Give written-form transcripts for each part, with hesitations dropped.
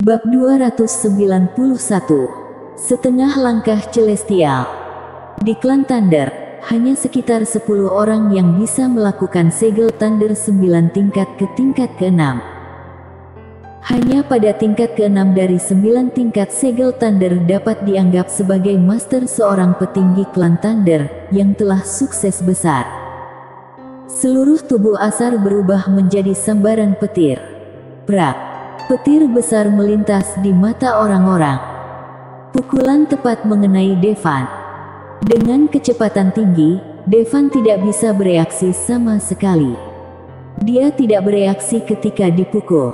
Bab 291. Setengah langkah celestial. Di klan Thunder, hanya sekitar 10 orang yang bisa melakukan segel Thunder 9 tingkat ke tingkat ke-6. Hanya pada tingkat ke-6 dari 9 tingkat segel Thunder dapat dianggap sebagai master seorang petinggi klan Thunder yang telah sukses besar. Seluruh tubuh Asar berubah menjadi sambaran petir. Brak. Petir besar melintas di mata orang-orang. Pukulan tepat mengenai Devan. Dengan kecepatan tinggi, Devan tidak bisa bereaksi sama sekali. Dia tidak bereaksi ketika dipukul.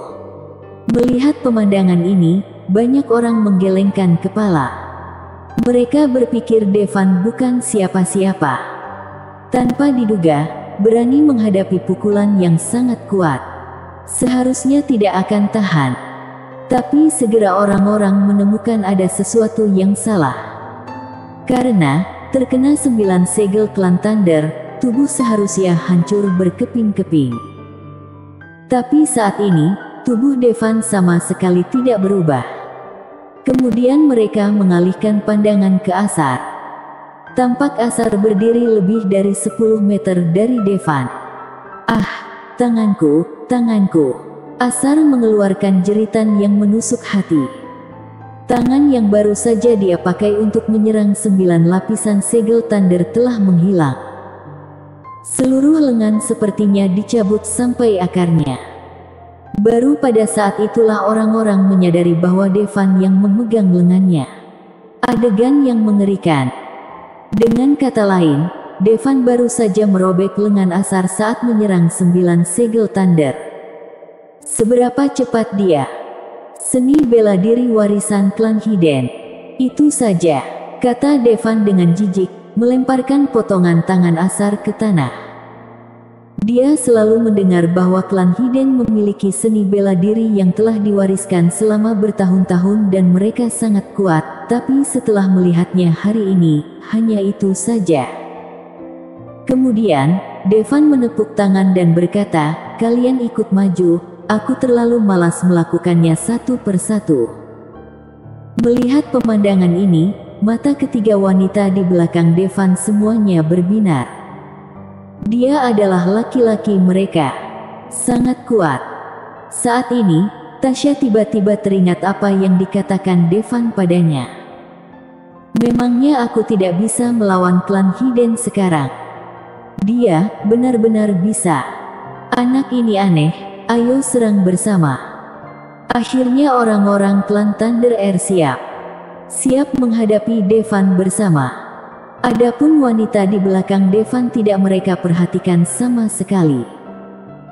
Melihat pemandangan ini, banyak orang menggelengkan kepala. Mereka berpikir Devan bukan siapa-siapa. Tanpa diduga, berani menghadapi pukulan yang sangat kuat. Seharusnya tidak akan tahan. Tapi segera orang-orang menemukan ada sesuatu yang salah. Karena terkena 9 segel klan Thunder, tubuh seharusnya hancur berkeping-keping. Tapi saat ini, tubuh Devan sama sekali tidak berubah. Kemudian mereka mengalihkan pandangan ke Asar. Tampak Asar berdiri lebih dari 10 meter dari Devan. Ah, tanganku. Tanganku. Asar mengeluarkan jeritan yang menusuk hati. Tangan yang baru saja dia pakai untuk menyerang 9 lapisan segel Thunder telah menghilang. Seluruh lengan sepertinya dicabut sampai akarnya. Baru pada saat itulah orang-orang menyadari bahwa Devan yang memegang lengannya. Adegan yang mengerikan. Dengan kata lain, Devan baru saja merobek lengan Asar saat menyerang 9 segel Thunder. Seberapa cepat dia? Seni bela diri warisan klan Hiden. Itu saja, kata Devan dengan jijik, melemparkan potongan tangan Asar ke tanah. Dia selalu mendengar bahwa klan Hiden memiliki seni bela diri yang telah diwariskan selama bertahun-tahun dan mereka sangat kuat, tapi setelah melihatnya hari ini, hanya itu saja. Kemudian, Devan menepuk tangan dan berkata, "Kalian ikut maju, aku terlalu malas melakukannya satu persatu." Melihat pemandangan ini, mata ketiga wanita di belakang Devan semuanya berbinar. Dia adalah laki-laki mereka. Sangat kuat. Saat ini, Tasya tiba-tiba teringat apa yang dikatakan Devan padanya. Memangnya aku tidak bisa melawan klan Hiden sekarang? Dia benar-benar bisa. Anak ini aneh, ayo serang bersama. Akhirnya orang-orang klan Thunder siap menghadapi Devan bersama. Adapun wanita di belakang Devan tidak mereka perhatikan sama sekali.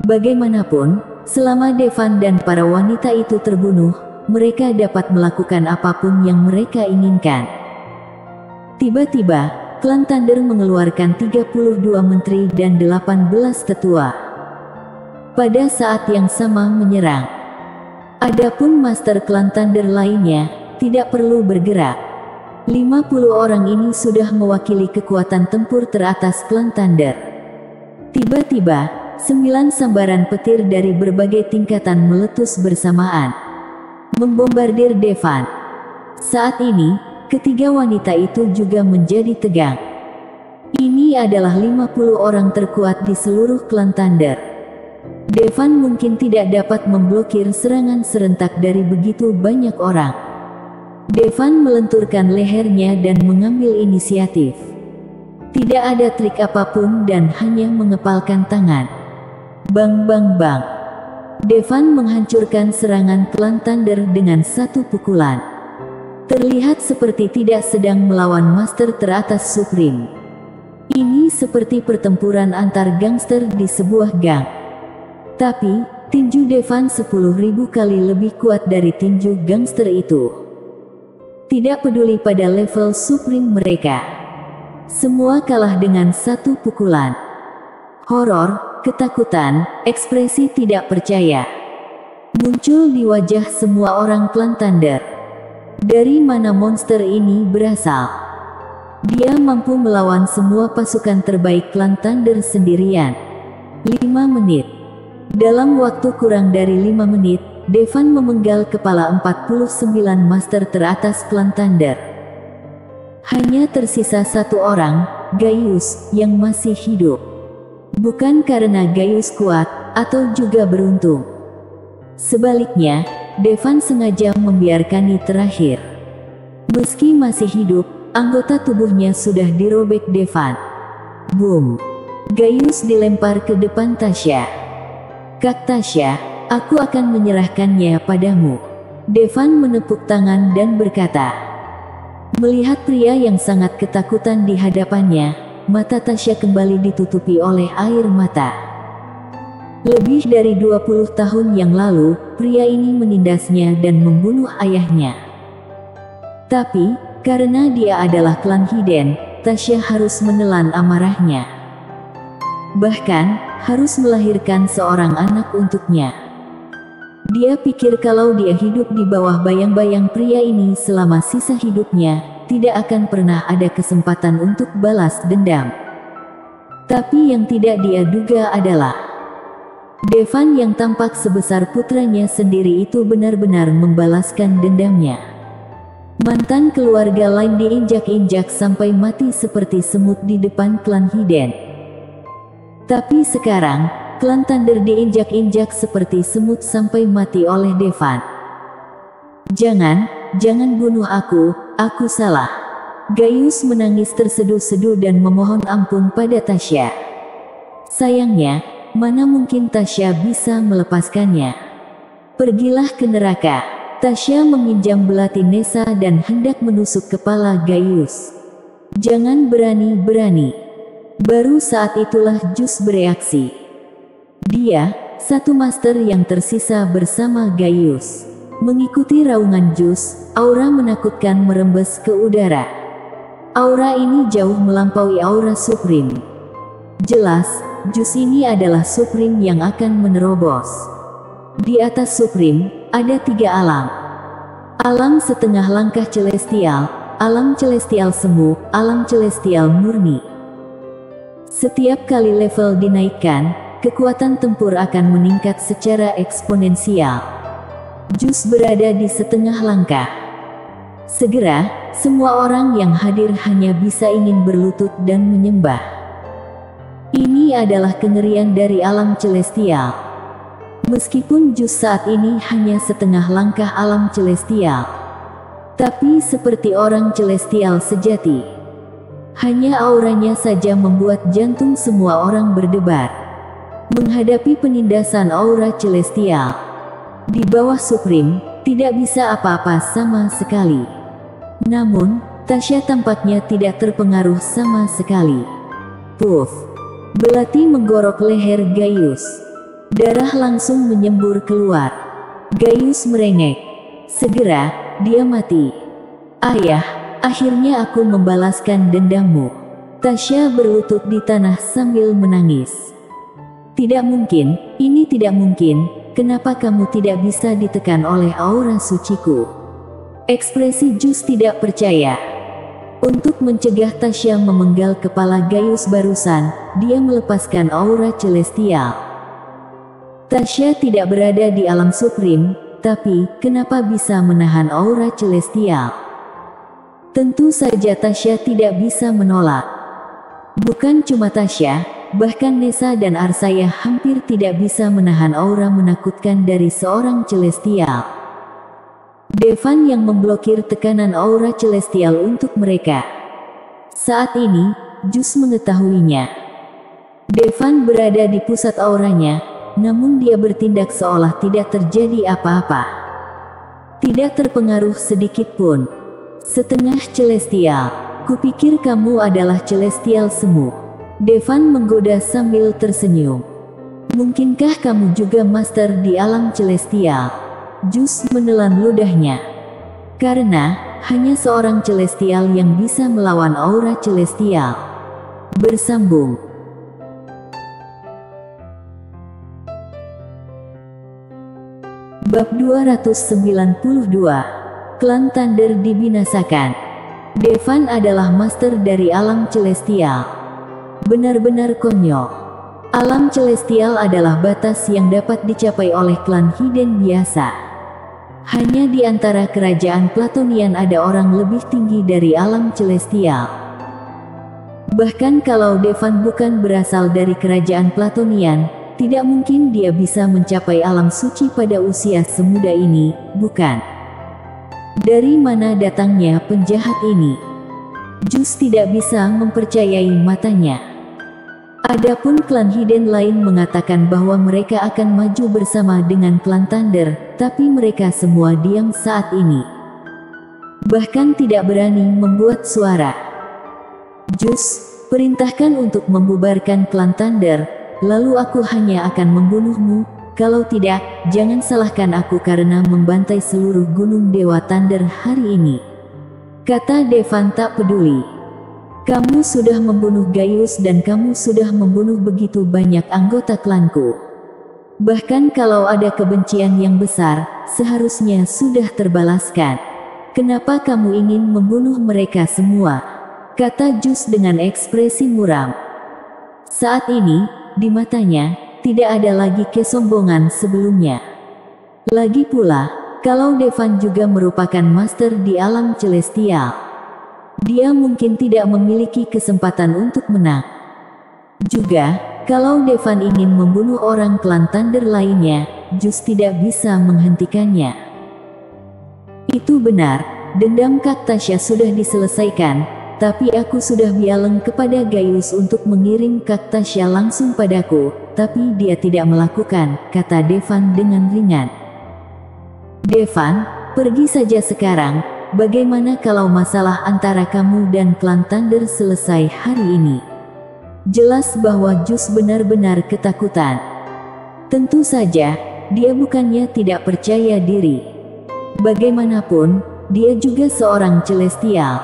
Bagaimanapun, selama Devan dan para wanita itu terbunuh, mereka dapat melakukan apapun yang mereka inginkan. Tiba-tiba, klan Thunder mengeluarkan 32 menteri dan 18 tetua. Pada saat yang sama menyerang. Adapun master klan Thunder lainnya, tidak perlu bergerak. 50 orang ini sudah mewakili kekuatan tempur teratas klan Thunder. Tiba-tiba, 9 sambaran petir dari berbagai tingkatan meletus bersamaan. Membombardir Devan. Saat ini, ketiga wanita itu juga menjadi tegang. Ini adalah 50 orang terkuat di seluruh klan Thunder. Devan mungkin tidak dapat memblokir serangan serentak dari begitu banyak orang. Devan melenturkan lehernya dan mengambil inisiatif. Tidak ada trik apapun dan hanya mengepalkan tangan. Bang bang bang. Devan menghancurkan serangan klan Thunder dengan satu pukulan. Terlihat seperti tidak sedang melawan master teratas Supreme. Ini seperti pertempuran antar gangster di sebuah gang. Tapi, tinju Devan 10.000 kali lebih kuat dari tinju gangster itu. Tidak peduli pada level Supreme mereka. Semua kalah dengan satu pukulan. Horor, ketakutan, ekspresi tidak percaya muncul di wajah semua orang klan Thunder. Dari mana monster ini berasal? Dia mampu melawan semua pasukan terbaik klan Thunder sendirian. 5 menit. Dalam waktu kurang dari 5 menit, Devan memenggal kepala 49 master teratas klan Thunder. Hanya tersisa satu orang, Gaius, yang masih hidup. Bukan karena Gaius kuat, atau juga beruntung. Sebaliknya, Devan sengaja membiarkannya terakhir. Meski masih hidup, anggota tubuhnya sudah dirobek Devan. Boom! Gaius dilempar ke depan Tasya. "Kak Tasya, aku akan menyerahkannya padamu." Devan menepuk tangan dan berkata. Melihat pria yang sangat ketakutan di hadapannya, mata Tasya kembali ditutupi oleh air mata. Lebih dari 20 tahun yang lalu, pria ini menindasnya dan membunuh ayahnya. Tapi, karena dia adalah klan Hiden, Tasya harus menelan amarahnya. Bahkan, harus melahirkan seorang anak untuknya. Dia pikir kalau dia hidup di bawah bayang-bayang pria ini selama sisa hidupnya, tidak akan pernah ada kesempatan untuk balas dendam. Tapi yang tidak dia duga adalah Devan yang tampak sebesar putranya sendiri itu benar-benar membalaskan dendamnya. Mantan keluarga lain diinjak-injak sampai mati seperti semut di depan klan Hiden. Tapi sekarang, klan Thunder diinjak-injak seperti semut sampai mati oleh Devan. Jangan bunuh aku salah." Gaius menangis terseduh-seduh dan memohon ampun pada Tasya. Sayangnya, mana mungkin Tasya bisa melepaskannya. "Pergilah ke neraka." Tasya meminjam belati Nessa dan hendak menusuk kepala Gaius. "Jangan berani-berani." Baru saat itulah Jus bereaksi. Dia, satu master yang tersisa bersama Gaius. Mengikuti raungan Jus, aura menakutkan merembes ke udara. Aura ini jauh melampaui aura Supreme. Jelas, Jus ini adalah Supreme yang akan menerobos. Di atas Supreme, ada 3 alam. Alam setengah langkah celestial, alam celestial semu, alam celestial murni. Setiap kali level dinaikkan, kekuatan tempur akan meningkat secara eksponensial. Jus berada di setengah langkah. Segera, semua orang yang hadir hanya bisa ingin berlutut dan menyembah. Ini adalah kengerian dari alam celestial. Meskipun Jus saat ini hanya setengah langkah alam celestial, tapi seperti orang celestial sejati. Hanya auranya saja membuat jantung semua orang berdebar. Menghadapi penindasan aura celestial di bawah Supreme, tidak bisa apa-apa sama sekali. Namun, Tasya tampaknya tidak terpengaruh sama sekali. Puff! Belati menggorok leher Gaius. Darah langsung menyembur keluar. Gaius merengek. Segera, dia mati. "Ayah, akhirnya aku membalaskan dendammu." Tasya berlutut di tanah sambil menangis. "Tidak mungkin, ini tidak mungkin. Kenapa kamu tidak bisa ditekan oleh aura suciku?" Ekspresi Jus tidak percaya. Untuk mencegah Tasya memenggal kepala Gaius barusan, dia melepaskan aura celestial. Tasya tidak berada di alam Supreme, tapi kenapa bisa menahan aura celestial? Tentu saja Tasya tidak bisa menolak. Bukan cuma Tasya, bahkan Nessa dan Arsaya hampir tidak bisa menahan aura menakutkan dari seorang celestial. Devan yang memblokir tekanan aura celestial untuk mereka. Saat ini, Jus mengetahuinya. Devan berada di pusat auranya, namun dia bertindak seolah tidak terjadi apa-apa. Tidak terpengaruh sedikit pun. "Setengah celestial. Kupikir kamu adalah celestial semu." Devan menggoda sambil tersenyum. "Mungkinkah kamu juga master di alam celestial?" Jus menelan ludahnya. Karena, hanya seorang celestial yang bisa melawan aura celestial. Bersambung. Bab 292. Klan Thunder dibinasakan. Devan adalah master dari alam celestial. Benar-benar konyol. Alam celestial adalah batas yang dapat dicapai oleh klan Hiden biasa. Hanya di antara kerajaan Platonian ada orang lebih tinggi dari alam celestial. Bahkan kalau Devan bukan berasal dari kerajaan Platonian, tidak mungkin dia bisa mencapai alam suci pada usia semuda ini, bukan? Dari mana datangnya penjahat ini? Zeus tidak bisa mempercayai matanya. Adapun klan Hiden lain mengatakan bahwa mereka akan maju bersama dengan klan Thunder, tapi mereka semua diam saat ini. Bahkan tidak berani membuat suara. Zeus, perintahkan untuk membubarkan klan Thunder, lalu aku hanya akan membunuhmu. Kalau tidak, jangan salahkan aku karena membantai seluruh gunung Dewa Thunder hari ini. Kata Devan tak peduli. Kamu sudah membunuh Gaius dan kamu sudah membunuh begitu banyak anggota klanku. Bahkan kalau ada kebencian yang besar, seharusnya sudah terbalaskan. Kenapa kamu ingin membunuh mereka semua? Kata Zeus dengan ekspresi muram. Saat ini, di matanya, tidak ada lagi kesombongan sebelumnya. Lagi pula, kalau Devan juga merupakan master di alam celestial, dia mungkin tidak memiliki kesempatan untuk menang. Juga, kalau Devan ingin membunuh orang klan Thunder lainnya, Zeus tidak bisa menghentikannya. Itu benar, dendam Kaktasya sudah diselesaikan, tapi aku sudah bilang kepada Gaius untuk mengirim Kaktasya langsung padaku, tapi dia tidak melakukan, kata Devan dengan ringan. Devan, pergi saja sekarang. Bagaimana kalau masalah antara kamu dan klan Thunder selesai hari ini? Jelas bahwa Zeus benar-benar ketakutan. Tentu saja, dia bukannya tidak percaya diri. Bagaimanapun, dia juga seorang celestial.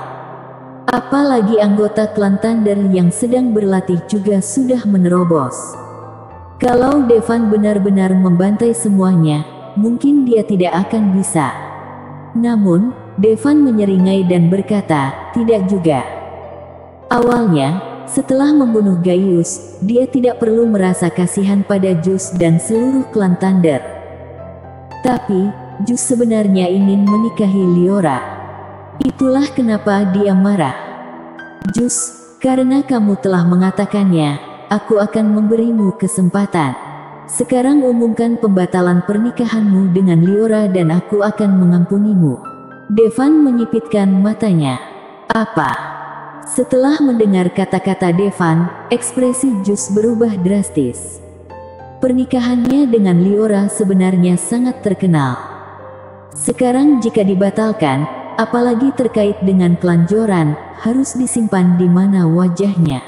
Apalagi anggota klan Thunder yang sedang berlatih juga sudah menerobos. Kalau Devan benar-benar membantai semuanya, mungkin dia tidak akan bisa. Namun, Devan menyeringai dan berkata, tidak juga. Awalnya, setelah membunuh Gaius, dia tidak perlu merasa kasihan pada Zeus dan seluruh klan Thunder. Tapi, Zeus sebenarnya ingin menikahi Liora. Itulah kenapa dia marah. Zeus, karena kamu telah mengatakannya, aku akan memberimu kesempatan. Sekarang umumkan pembatalan pernikahanmu dengan Liora dan aku akan mengampunimu. Devan menyipitkan matanya. Apa? Setelah mendengar kata-kata Devan, ekspresi Zeus berubah drastis. Pernikahannya dengan Liora sebenarnya sangat terkenal. Sekarang jika dibatalkan, apalagi terkait dengan klan Joran, harus disimpan di mana wajahnya.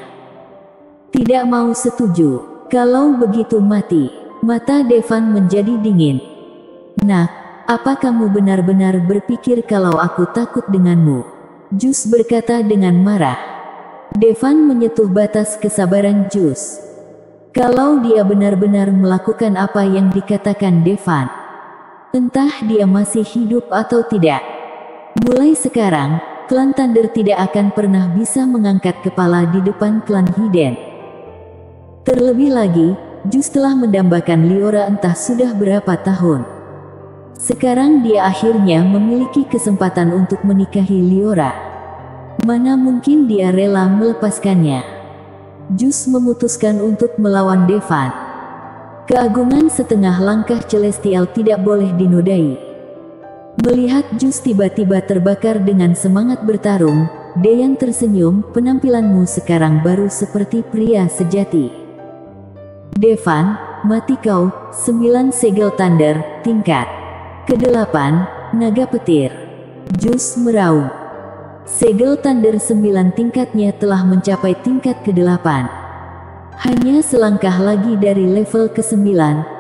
Tidak mau setuju. Kalau begitu mati. Mata Devan menjadi dingin. Nak, apa kamu benar-benar berpikir kalau aku takut denganmu? Zeus berkata dengan marah. Devan menyentuh batas kesabaran Zeus. Kalau dia benar-benar melakukan apa yang dikatakan Devan, entah dia masih hidup atau tidak, mulai sekarang, klan Thunder tidak akan pernah bisa mengangkat kepala di depan klan Hiden. Terlebih lagi, Zeus telah mendambakan Liora entah sudah berapa tahun. Sekarang dia akhirnya memiliki kesempatan untuk menikahi Liora. Mana mungkin dia rela melepaskannya? Zeus memutuskan untuk melawan Devan. Keagungan setengah langkah celestial tidak boleh dinodai. Melihat Zeus tiba-tiba terbakar dengan semangat bertarung, Deyan tersenyum, penampilanmu sekarang baru seperti pria sejati. Devan, mati kau, 9 segel Thunder, tingkat ke-8, naga petir. Zeus meraung. Segel Thunder 9 tingkatnya telah mencapai tingkat ke-8. Hanya selangkah lagi dari level ke-9,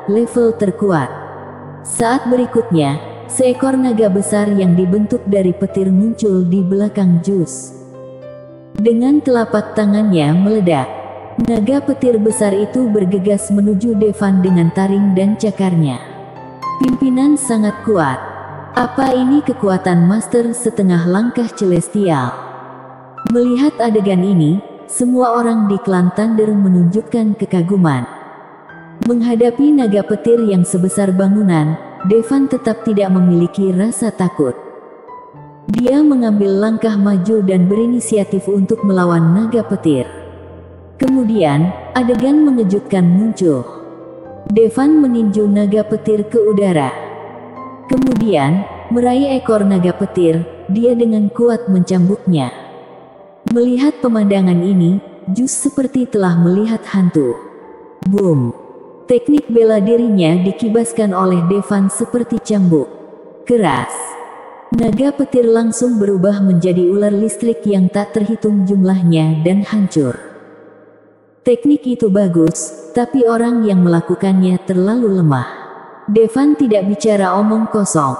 level terkuat. Saat berikutnya, seekor naga besar yang dibentuk dari petir muncul di belakang Zeus. Dengan telapak tangannya meledak, naga petir besar itu bergegas menuju Devan dengan taring dan cakarnya. Pimpinan sangat kuat. Apa ini kekuatan master setengah langkah celestial? Melihat adegan ini, semua orang di klan Thunder menunjukkan kekaguman. Menghadapi naga petir yang sebesar bangunan, Devan tetap tidak memiliki rasa takut. Dia mengambil langkah maju dan berinisiatif untuk melawan naga petir. Kemudian, adegan mengejutkan muncul. Devan meninju naga petir ke udara. Kemudian, meraih ekor naga petir, dia dengan kuat mencambuknya. Melihat pemandangan ini, Jus seperti telah melihat hantu. Boom! Teknik bela dirinya dikibaskan oleh Devan seperti cambuk. Keras. Naga petir langsung berubah menjadi ular listrik yang tak terhitung jumlahnya dan hancur. Teknik itu bagus, tapi orang yang melakukannya terlalu lemah. Devan tidak bicara omong kosong.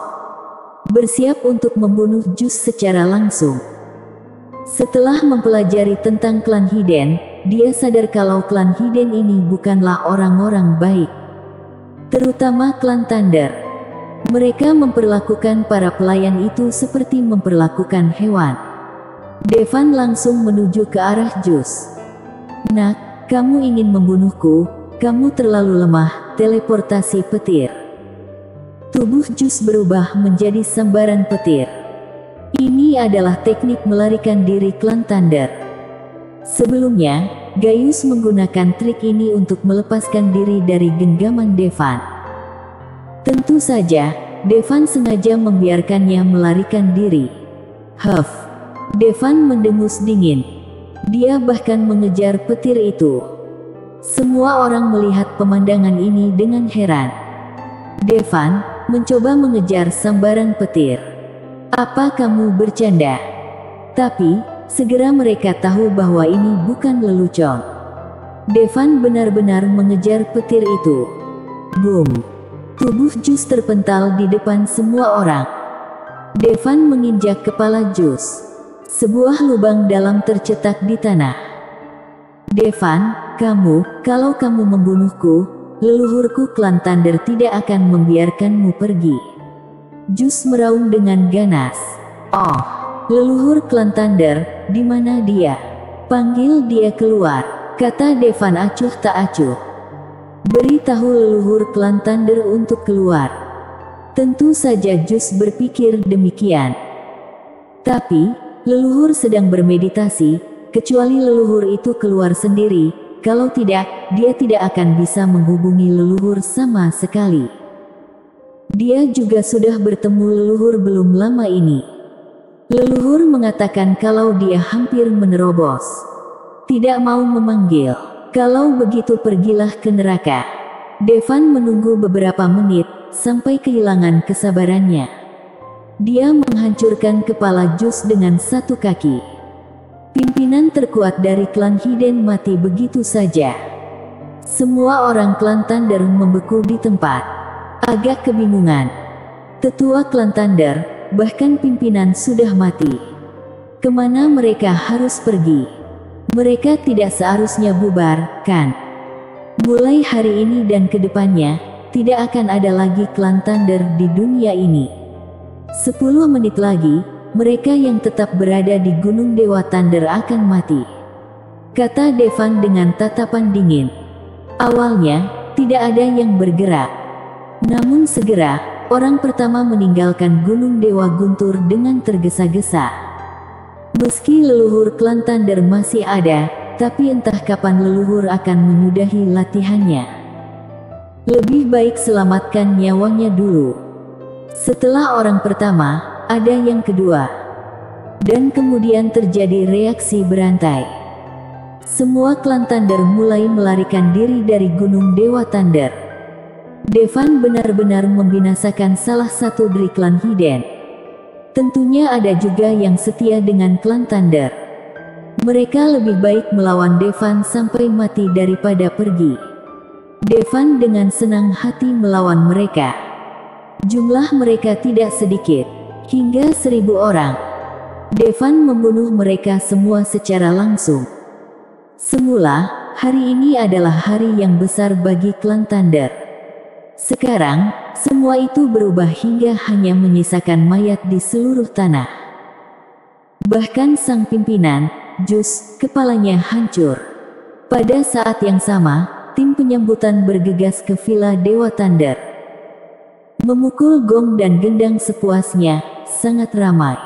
Bersiap untuk membunuh Jus secara langsung. Setelah mempelajari tentang klan Hiden, dia sadar kalau klan Hiden ini bukanlah orang-orang baik. Terutama klan Thunder. Mereka memperlakukan para pelayan itu seperti memperlakukan hewan. Devan langsung menuju ke arah Jus. Nak, kamu ingin membunuhku, kamu terlalu lemah, teleportasi petir. Tubuh Jus berubah menjadi sambaran petir. Ini adalah teknik melarikan diri klan Thunder. Sebelumnya, Gaius menggunakan trik ini untuk melepaskan diri dari genggaman Devan. Tentu saja, Devan sengaja membiarkannya melarikan diri. Huff! Devan mendengus dingin. Dia bahkan mengejar petir itu. Semua orang melihat pemandangan ini dengan heran. Devan mencoba mengejar sambaran petir. Apa kamu bercanda? Tapi, segera mereka tahu bahwa ini bukan lelucon. Devan benar-benar mengejar petir itu. Boom! Tubuh Jus terpental di depan semua orang. Devan menginjak kepala Jus. Sebuah lubang dalam tercetak di tanah. Devan, kalau kamu membunuhku, leluhurku klan Thunder tidak akan membiarkanmu pergi. Jus meraung dengan ganas. Oh, leluhur klan Thunder, di mana dia? Panggil dia keluar, kata Devan acuh tak acuh. Beritahu leluhur klan Thunder untuk keluar. Tentu saja Jus berpikir demikian. Tapi, leluhur sedang bermeditasi, kecuali leluhur itu keluar sendiri, kalau tidak, dia tidak akan bisa menghubungi leluhur sama sekali. Dia juga sudah bertemu leluhur belum lama ini. Leluhur mengatakan kalau dia hampir menerobos. Tidak mau memanggil. Kalau begitu pergilah ke neraka. Devan menunggu beberapa menit, sampai kehilangan kesabarannya. Dia menghancurkan kepala Jus dengan satu kaki. Pimpinan terkuat dari klan Hiden mati begitu saja. Semua orang klan Thunder membeku di tempat. Agak kebingungan. Tetua klan Thunder, bahkan pimpinan sudah mati. Kemana mereka harus pergi? Mereka tidak seharusnya bubar, kan? Mulai hari ini dan kedepannya, tidak akan ada lagi klan Thunder di dunia ini. 10 menit lagi, mereka yang tetap berada di Gunung Dewa Thunder akan mati. Kata Devan dengan tatapan dingin. Awalnya, tidak ada yang bergerak. Namun segera, orang pertama meninggalkan Gunung Dewa Guntur dengan tergesa-gesa. Meski leluhur klan Thunder masih ada, tapi entah kapan leluhur akan menyudahi latihannya. Lebih baik selamatkan nyawanya dulu. Setelah orang pertama, ada yang kedua. Dan kemudian terjadi reaksi berantai. Semua klan Thunder mulai melarikan diri dari Gunung Dewa Thunder. Devan benar-benar membinasakan salah satu dari klan Hiden. Tentunya ada juga yang setia dengan klan Thunder. Mereka lebih baik melawan Devan sampai mati daripada pergi. Devan dengan senang hati melawan mereka. Jumlah mereka tidak sedikit, hingga 1000 orang. Devan membunuh mereka semua secara langsung. Semula, hari ini adalah hari yang besar bagi klan Thunder. Sekarang, semua itu berubah hingga hanya menyisakan mayat di seluruh tanah. Bahkan sang pimpinan, Jus, kepalanya hancur. Pada saat yang sama, tim penyambutan bergegas ke Villa Dewa Thunder. memukul gong dan gendang sepuasnya, sangat ramai.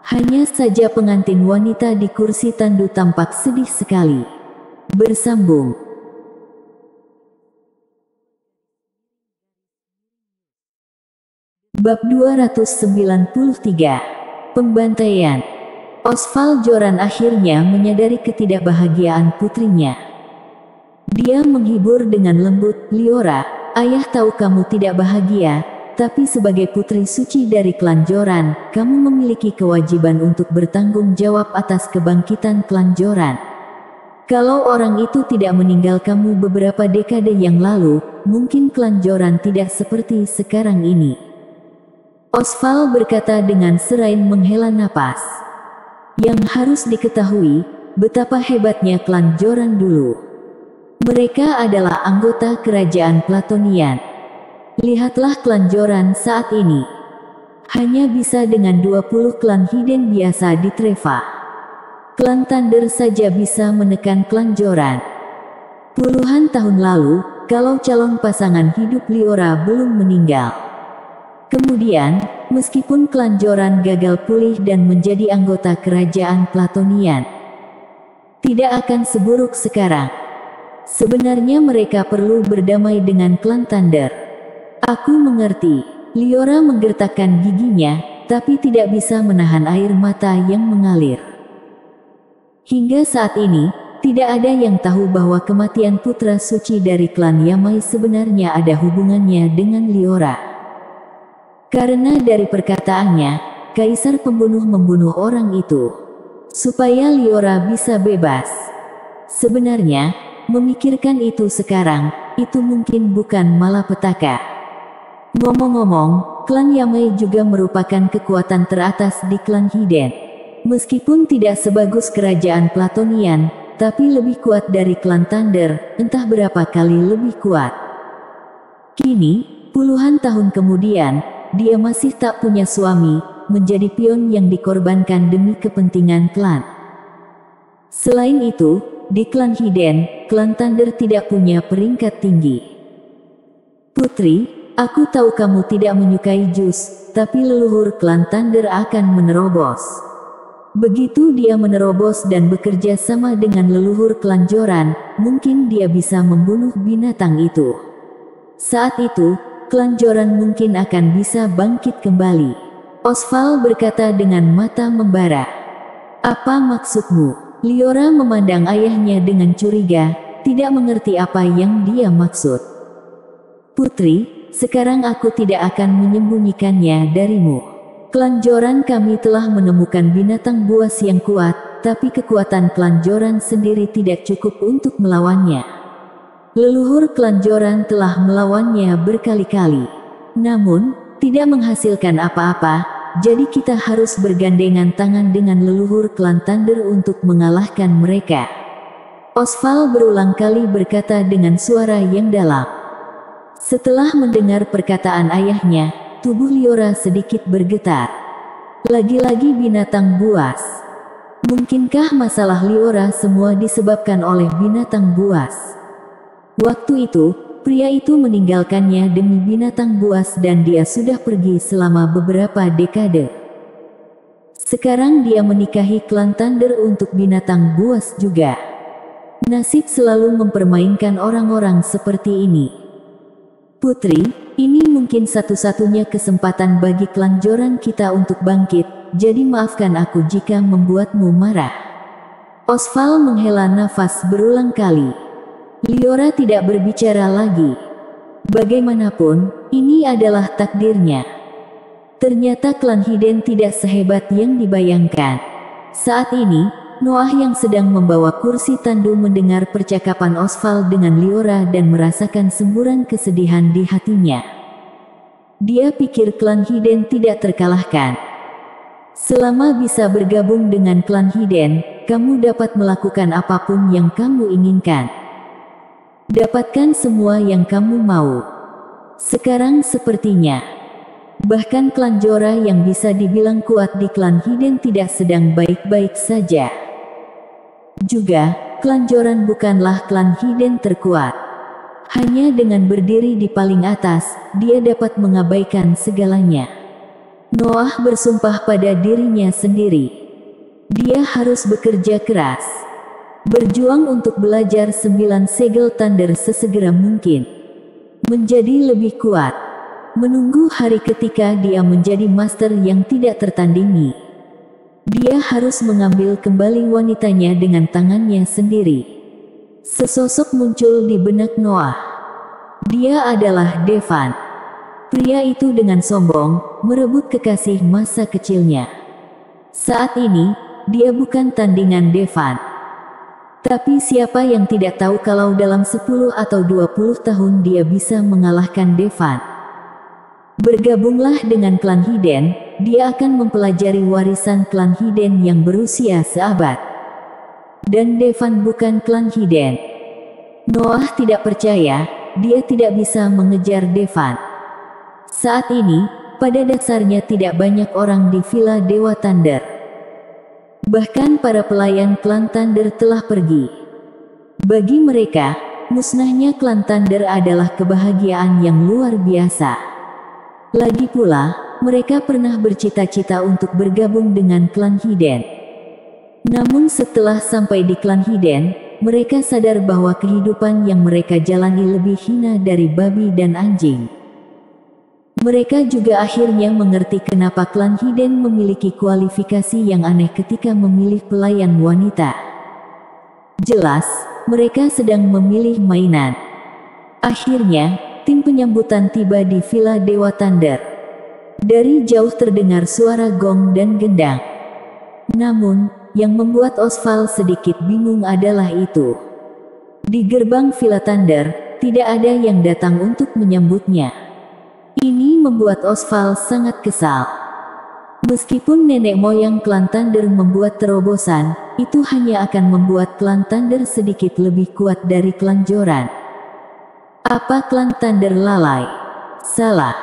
Hanya saja pengantin wanita di kursi tandu tampak sedih sekali. Bersambung. Bab 293. Pembantaian. Osval Joran akhirnya menyadari ketidakbahagiaan putrinya. Dia menghibur dengan lembut, "Liora, ayah tahu kamu tidak bahagia, tapi sebagai putri suci dari klan Joran, kamu memiliki kewajiban untuk bertanggung jawab atas kebangkitan klan Joran. Kalau orang itu tidak meninggal kamu beberapa dekade yang lalu, mungkin klan Joran tidak seperti sekarang ini." Osval berkata dengan serain menghela napas. Yang harus diketahui, betapa hebatnya klan Joran dulu. Mereka adalah anggota kerajaan Platonian. Lihatlah klan Joran saat ini. Hanya bisa dengan 20 klan Hidden biasa di Treva. Klan Thunder saja bisa menekan klan Joran. Puluhan tahun lalu, kalau calon pasangan hidup Liora belum meninggal. Kemudian, meskipun klan Joran gagal pulih dan menjadi anggota kerajaan Platonian, tidak akan seburuk sekarang. Sebenarnya mereka perlu berdamai dengan klan Thunder. Aku mengerti. Liora menggertakkan giginya, tapi tidak bisa menahan air mata yang mengalir. Hingga saat ini, tidak ada yang tahu bahwa kematian putra suci dari klan Yamai sebenarnya ada hubungannya dengan Liora. Karena dari perkataannya, kaisar pembunuh membunuh orang itu supaya Liora bisa bebas. Sebenarnya, memikirkan itu sekarang, itu mungkin bukan malapetaka. Ngomong-ngomong, klan Yamai juga merupakan kekuatan teratas di klan Hidden. Meskipun tidak sebagus kerajaan Platonian, tapi lebih kuat dari klan Thunder, entah berapa kali lebih kuat. Kini, puluhan tahun kemudian, dia masih tak punya suami, menjadi pion yang dikorbankan demi kepentingan klan. Selain itu, di klan Hidden, klan Thunder tidak punya peringkat tinggi. Putri, aku tahu kamu tidak menyukai jus, tapi leluhur klan Thunder akan menerobos. Begitu dia menerobos dan bekerja sama dengan leluhur klan Joran, mungkin dia bisa membunuh binatang itu. Saat itu, klan Joran mungkin akan bisa bangkit kembali. Osval berkata dengan mata membara. Apa maksudmu? Liora memandang ayahnya dengan curiga, tidak mengerti apa yang dia maksud. Putri, sekarang aku tidak akan menyembunyikannya darimu. Klan Joran kami telah menemukan binatang buas yang kuat, tapi kekuatan klan Joran sendiri tidak cukup untuk melawannya. Leluhur klan Joran telah melawannya berkali-kali. Namun, tidak menghasilkan apa-apa, jadi kita harus bergandengan tangan dengan leluhur klan Thunder untuk mengalahkan mereka. Osval berulang kali berkata dengan suara yang dalam. Setelah mendengar perkataan ayahnya, tubuh Liora sedikit bergetar. Lagi-lagi binatang buas. Mungkinkah masalah Liora semua disebabkan oleh binatang buas? Waktu itu, pria itu meninggalkannya demi binatang buas dan dia sudah pergi selama beberapa dekade. Sekarang dia menikahi klan Thunder untuk binatang buas juga. Nasib selalu mempermainkan orang-orang seperti ini. Putri, ini mungkin satu-satunya kesempatan bagi klan Joran kita untuk bangkit, jadi maafkan aku jika membuatmu marah. Osval menghela nafas berulang kali. Liora tidak berbicara lagi. Bagaimanapun, ini adalah takdirnya. Ternyata klan Hidden tidak sehebat yang dibayangkan. Saat ini, Noah yang sedang membawa kursi tandu mendengar percakapan Osval dengan Liora dan merasakan semburan kesedihan di hatinya. Dia pikir klan Hidden tidak terkalahkan. Selama bisa bergabung dengan klan Hidden, kamu dapat melakukan apapun yang kamu inginkan. Dapatkan semua yang kamu mau. Sekarang sepertinya, bahkan klan Jora yang bisa dibilang kuat di klan Hidden tidak sedang baik-baik saja. Juga, klan Joran bukanlah klan Hidden terkuat. Hanya dengan berdiri di paling atas, dia dapat mengabaikan segalanya. Noah bersumpah pada dirinya sendiri. Dia harus bekerja keras, berjuang untuk belajar 9 segel thunder sesegera mungkin, menjadi lebih kuat, menunggu hari ketika dia menjadi master yang tidak tertandingi. Dia harus mengambil kembali wanitanya dengan tangannya sendiri. Sesosok muncul di benak Noah. Dia adalah Devan. Pria itu dengan sombong merebut kekasih masa kecilnya. Saat ini, dia bukan tandingan Devan. Tapi siapa yang tidak tahu kalau dalam 10 atau 20 tahun dia bisa mengalahkan Devan. Bergabunglah dengan klan Hiden, dia akan mempelajari warisan klan Hiden yang berusia seabad. Dan Devan bukan klan Hiden. Noah tidak percaya, dia tidak bisa mengejar Devan. Saat ini, pada dasarnya tidak banyak orang di Villa Dewa Thunder. Bahkan para pelayan klan Thunder telah pergi. Bagi mereka, musnahnya klan Thunder adalah kebahagiaan yang luar biasa. Lagi pula, mereka pernah bercita-cita untuk bergabung dengan klan Hiden. Namun setelah sampai di klan Hiden, mereka sadar bahwa kehidupan yang mereka jalani lebih hina dari babi dan anjing. Mereka juga akhirnya mengerti kenapa klan Hiden memiliki kualifikasi yang aneh ketika memilih pelayan wanita. Jelas, mereka sedang memilih mainan. Akhirnya, tim penyambutan tiba di Villa Dewa Thunder. Dari jauh terdengar suara gong dan gendang. Namun, yang membuat Osval sedikit bingung adalah itu. Di gerbang Villa Thunder, tidak ada yang datang untuk menyambutnya. Ini membuat Osval sangat kesal. Meskipun nenek moyang klan Thunder membuat terobosan, itu hanya akan membuat klan Thunder sedikit lebih kuat dari klan Joran. Apa klan Thunder lalai? Salah.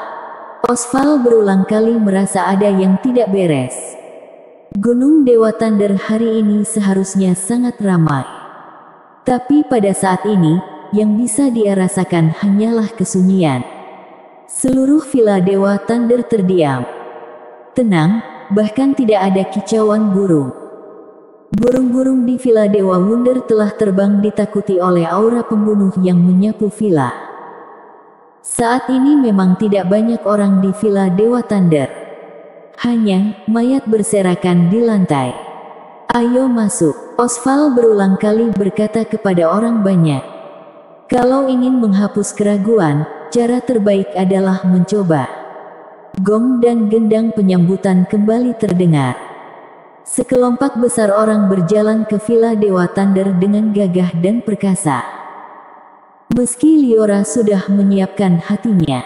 Osval berulang kali merasa ada yang tidak beres. Gunung Dewa Thunder hari ini seharusnya sangat ramai. Tapi pada saat ini, yang bisa dia rasakan hanyalah kesunyian. Seluruh Villa Dewa Thunder terdiam. Tenang, bahkan tidak ada kicauan burung. Burung-burung di Villa Dewa Wunder telah terbang ditakuti oleh aura pembunuh yang menyapu villa. Saat ini memang tidak banyak orang di Villa Dewa Thunder. Hanya mayat berserakan di lantai. Ayo masuk, Osval berulang kali berkata kepada orang banyak. Kalau ingin menghapus keraguan, cara terbaik adalah mencoba. Gong dan gendang penyambutan kembali terdengar. Sekelompok besar orang berjalan ke Villa Dewa Thunder dengan gagah dan perkasa. Meski Liora sudah menyiapkan hatinya.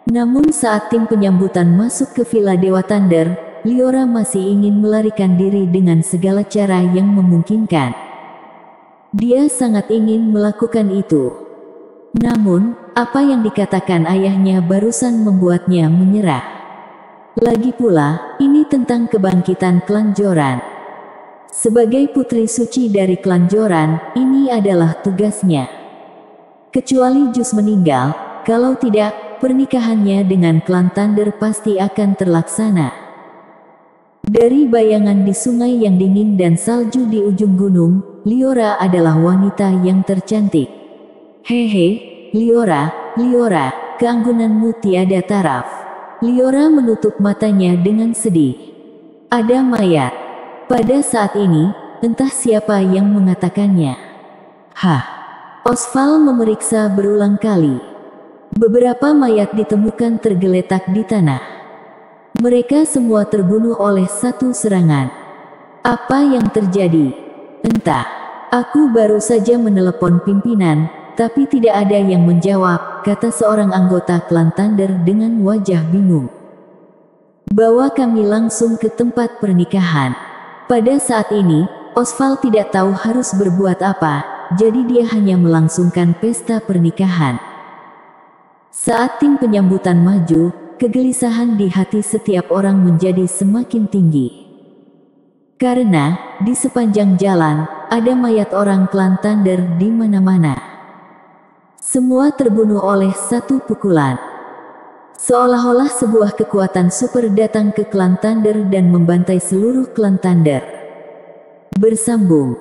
Namun saat tim penyambutan masuk ke Villa Dewa Thunder, Liora masih ingin melarikan diri dengan segala cara yang memungkinkan. Dia sangat ingin melakukan itu. Namun, apa yang dikatakan ayahnya barusan membuatnya menyerah. Lagi pula, ini tentang kebangkitan klan Joran. Sebagai putri suci dari klan Joran, ini adalah tugasnya. Kecuali Jus meninggal, kalau tidak, pernikahannya dengan klan Thunder pasti akan terlaksana. Dari bayangan di sungai yang dingin dan salju di ujung gunung, Liora adalah wanita yang tercantik. Hehe, Liora, Liora, keanggunanmu tiada taraf. Liora menutup matanya dengan sedih. Ada mayat. Pada saat ini, entah siapa yang mengatakannya. Hah. Osval memeriksa berulang kali. Beberapa mayat ditemukan tergeletak di tanah. Mereka semua terbunuh oleh satu serangan. Apa yang terjadi? Entah. Aku baru saja menelepon pimpinan, tapi tidak ada yang menjawab, kata seorang anggota klan Thunder dengan wajah bingung. Bawa kami langsung ke tempat pernikahan. Pada saat ini, Osval tidak tahu harus berbuat apa, jadi dia hanya melangsungkan pesta pernikahan. Saat tim penyambutan maju, kegelisahan di hati setiap orang menjadi semakin tinggi. Karena, di sepanjang jalan, ada mayat orang klan Thunder di mana-mana. Semua terbunuh oleh satu pukulan. Seolah-olah sebuah kekuatan super datang ke klan Thunder dan membantai seluruh klan Thunder. Bersambung.